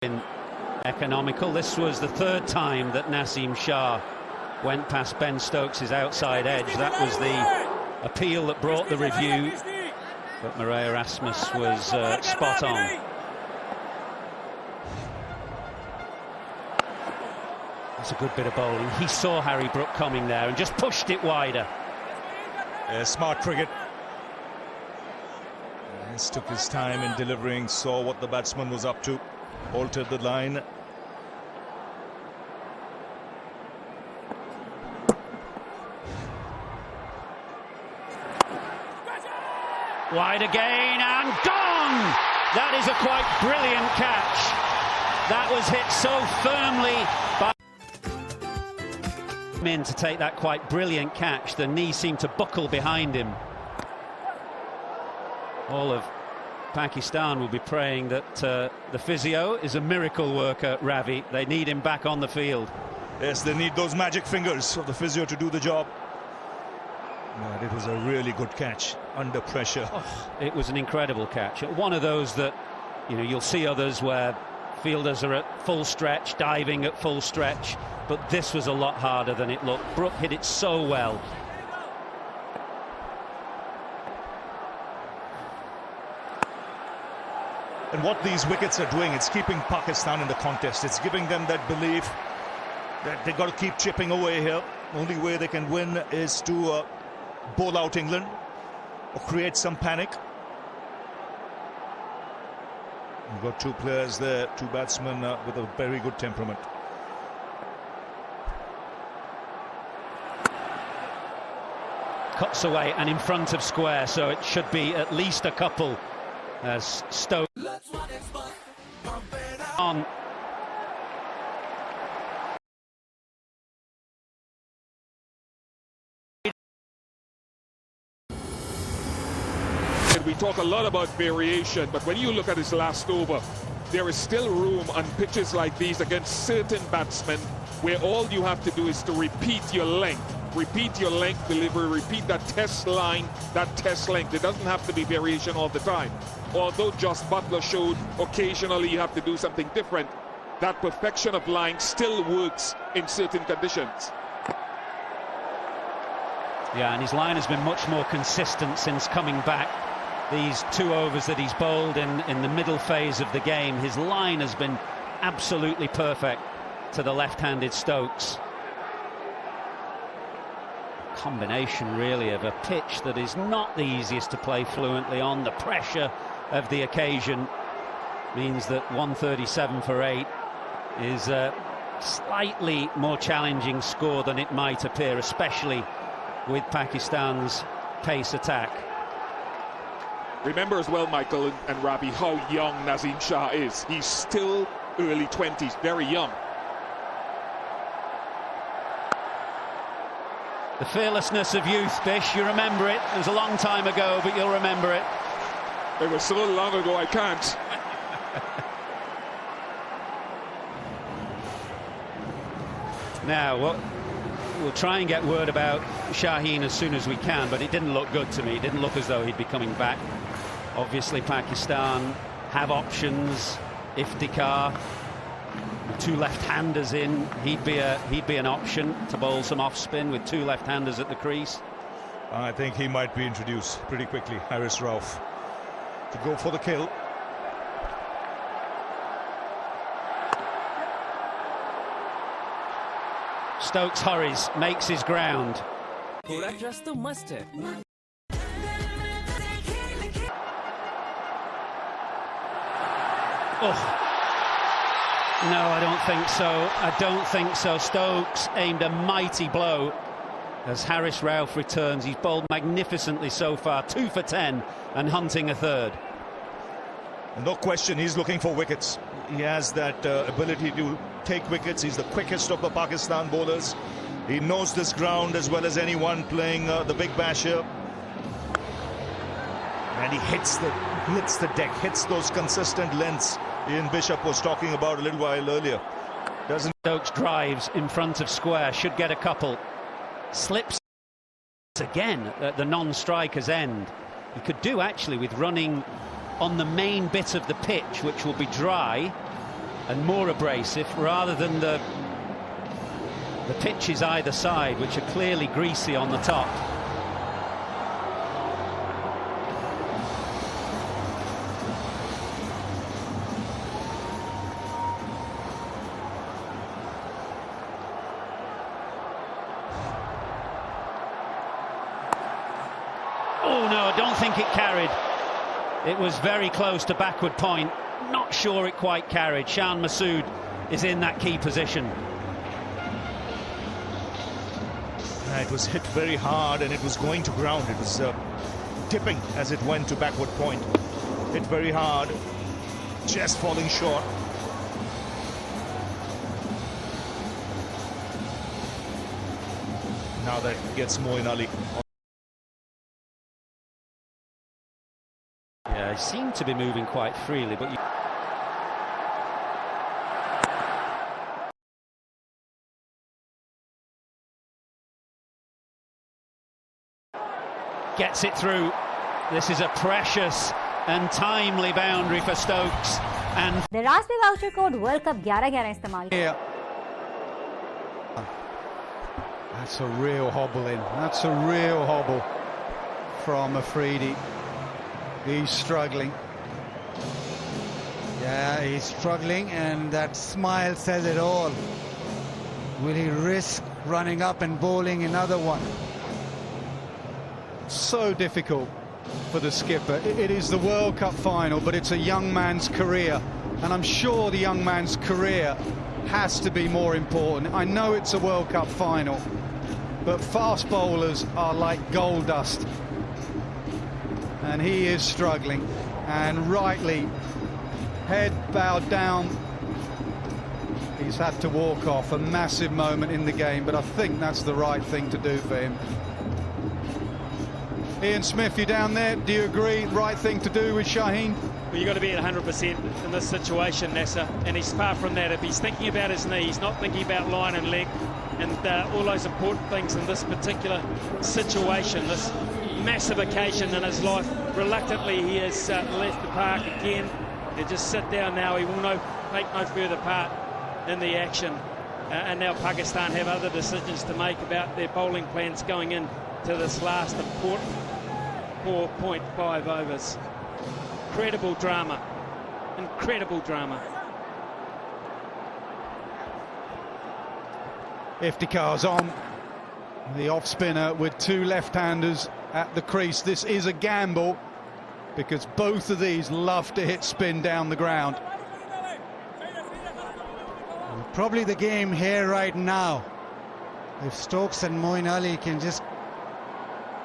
been economical. This was the third time that Naseem Shah went past Ben Stokes' outside edge. That was the appeal that brought the review, but Murray Erasmus was spot on. That's a good bit of bowling. He saw Harry Brook coming there and just pushed it wider. Yeah, smart cricket. He took his time in delivering, saw what the batsman was up to, altered the line. Wide again and gone! That is a quite brilliant catch. That was hit so firmly by in to take that quite brilliant catch. The knee seemed to buckle behind him. All of Pakistan will be praying that the physio is a miracle worker, Ravi. They need him back on the field. Yes, they need those magic fingers of the physio to do the job. But it was a really good catch under pressure. Oh, it was an incredible catch. One of those that, you know, you'll see others where fielders are at full stretch, diving at full stretch, but this was a lot harder than it looked. Brook hit it so well. And what these wickets are doing, it's keeping Pakistan in the contest. It's giving them that belief that they've got to keep chipping away here. Only way they can win is to bowl out England or create some panic. We've got two players there, two batsmen with a very good temperament. Cuts away and in front of square, so it should be at least a couple as Stokes on. We talk a lot about variation, but when you look at his last over, there is still room on pitches like these against certain batsmen where all you have to do is to repeat your length delivery, repeat that test line, that test length. It doesn't have to be variation all the time. Although Joss Buttler showed occasionally you have to do something different, that perfection of line still works in certain conditions. Yeah, and his line has been much more consistent since coming back. These 2 overs that he's bowled in the middle phase of the game, his line has been absolutely perfect to the left-handed Stokes. Combination really of a pitch that is not the easiest to play fluently on. The pressure of the occasion means that 137 for 8 is a slightly more challenging score than it might appear, especially with Pakistan's pace attack. Remember as well, Michael and Ravi, how young Naseem Shah is. He's still early 20s, very young. The fearlessness of youth, Bish, you remember it. It was a long time ago, but you'll remember it. It was so long ago I can't. Now, we'll try and get word about Shaheen as soon as we can, but it didn't look good to me. It didn't look as though he'd be coming back. Obviously, Pakistan have options. Iftikhar, with 2 left-handers in, he'd be an option to bowl some off-spin with 2 left-handers at the crease. I think he might be introduced pretty quickly, Haris Rauf, to go for the kill. Stokes hurries, makes his ground. Oh. No, I don't think so. I don't think so. Stokes aimed a mighty blow as Haris Rauf returns. He's bowled magnificently so far. 2 for 10 and hunting a third. No question, he's looking for wickets. He has that ability to take wickets. He's the quickest of the Pakistan bowlers. He knows this ground as well as anyone playing the Big Bash here. And he hits the deck, hits those consistent lengths Ian Bishop was talking about a little while earlier. Stokes drives in front of square, should get a couple. Slips again at the non-striker's end. He could do actually with running on the main bit of the pitch, which will be dry, and more abrasive, rather than the pitches either side, which are clearly greasy on the top. Oh no, I don't think it carried. It was very close to backward point. Not sure it quite carried. Shan Masood is in that key position. It was hit very hard and it was going to ground. It was tipping as it went to backward point. Hit very hard, just falling short. Now that gets Moeen Ali. Yeah, he seemed to be moving quite freely, but gets it through. This is a precious and timely boundary for Stokes. And the Raspberry voucher code World Cup 11-11 इस्तेमाल here. That's a real hobble in. That's a real hobble from Afridi. He's struggling. Yeah, he's struggling, and that smile says it all. Will he risk running up and bowling another one? So difficult for the skipper. It is the World Cup final, but it's a young man's career, and I'm sure the young man's career has to be more important. I know it's a World Cup final, but fast bowlers are like gold dust, and he is struggling, and rightly, head bowed down. He's had to walk off. A massive moment in the game, but I think that's the right thing to do for him. Ian Smith, you down there? Do you agree? Right thing to do with Shaheen? Well, you've got to be at 100% in this situation, Nasser. And he's far from that. If he's thinking about his knee, he's not thinking about line and leg and all those important things in this particular situation, this massive occasion in his life. Reluctantly, he has left the park again. He'll just sit down now. He will take no further part in the action. And now Pakistan have other decisions to make about their bowling plans going in to this last important 4.5 overs. Incredible drama. Incredible drama. Iftikhar's on. The off-spinner with two left-handers at the crease. This is a gamble because both of these love to hit spin down the ground. Probably the game here right now. If Stokes and Moeen Ali can just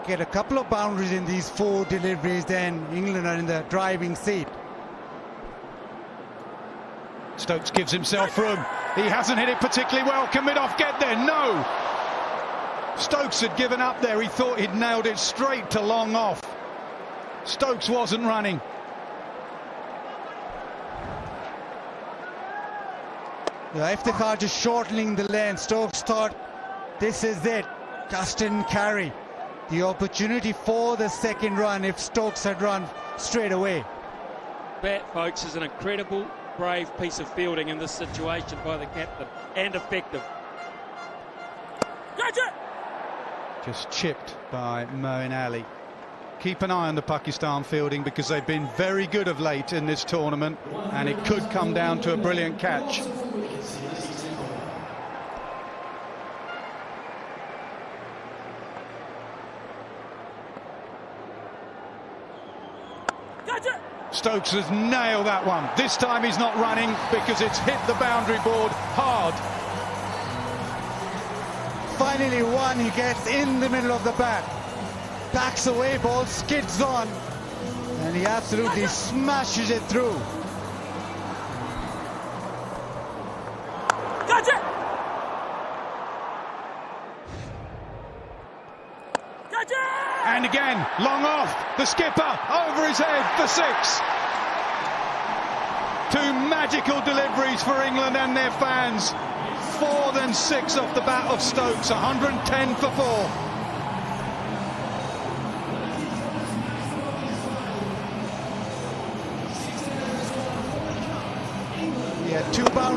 get a couple of boundaries in these 4 deliveries, then England are in the driving seat. Stokes gives himself room. He hasn't hit it particularly well. Can Midoff get there? No! Stokes had given up there. He thought he'd nailed it straight to long off. Stokes wasn't running. Yeah, Iftikhar just shortening the lane. Stokes thought this is it. Just didn't carry. The opportunity for the second run if Stokes had run straight away. That, folks, is an incredible, brave piece of fielding in this situation by the captain, and effective. Just chipped by Moeen Ali. Keep an eye on the Pakistan fielding because they've been very good of late in this tournament, and it could come down to a brilliant catch. Stokes has nailed that one. This time he's not running because it's hit the boundary board hard. Finally one, he gets in the middle of the bat. Backs away, ball skids on. And he absolutely smashes it through. Gotcha! And again, long off, the skipper over his head for 6. 2 magical deliveries for England and their fans. 4 then 6 off the bat of Stokes, 110 for 4.